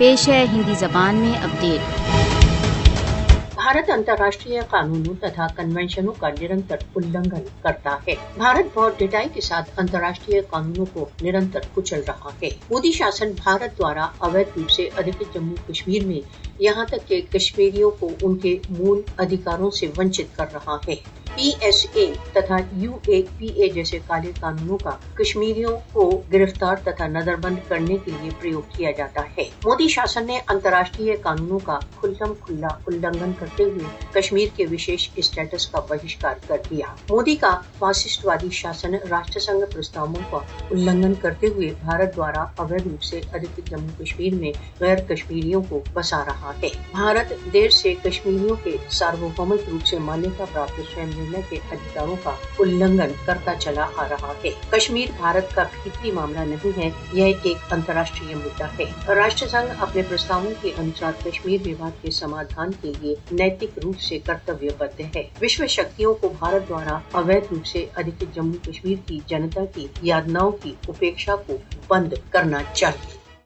پیش ہے ہندی زبان میں اپڈیٹ۔ بھارت अंतर्राष्ट्रीय कानूनों तथा कन्वेंशनों का निरंतर उल्लंघन करता है। भारत बहुत ढिठाई के साथ अंतर्राष्ट्रीय कानूनों को निरंतर कुचल रहा है। मोदी शासन भारत द्वारा अवैध रूप से अधिकृत जम्मू कश्मीर में यहाँ तक के कश्मीरियों को उनके मूल अधिकारों से वंचित कर रहा है। PSA तथा UAPA जैसे काले कानूनों का कश्मीरियों को गिरफ्तार तथा नजरबंद करने के लिए प्रयोग किया जाता है। मोदी शासन ने अंतर्राष्ट्रीय कानूनों का खुल्लम खुल्ला उल्लंघन करते हुए कश्मीर के विशेष स्टेटस का बहिष्कार कर दिया। मोदी का फासिस्टवादी शासन राष्ट्र संघ प्रस्तावों का उल्लंघन करते हुए भारत द्वारा अवैध रूप से अधिकृत जम्मू कश्मीर में गैर कश्मीरियों को बसा रहा है। भारत देर से कश्मीरियों के सार्वभौमिक रूप से मान्यता प्राप्त स्वयं निर्णय के अधिकारों का उल्लंघन करता चला आ रहा है। कश्मीर भारत का भीतरी मामला नहीं है, यह एक अंतर्राष्ट्रीय मुद्दा है। राष्ट्र संघ अपने प्रस्तावों के अनुसार कश्मीर विवाद के समाधान के लिए नैतिक रूप से कर्तव्यबद्ध है। विश्व शक्तियों को भारत द्वारा अवैध रूप से अधिकृत जम्मू कश्मीर की जनता की यातनाओं की उपेक्षा को बंद करना चाहिए।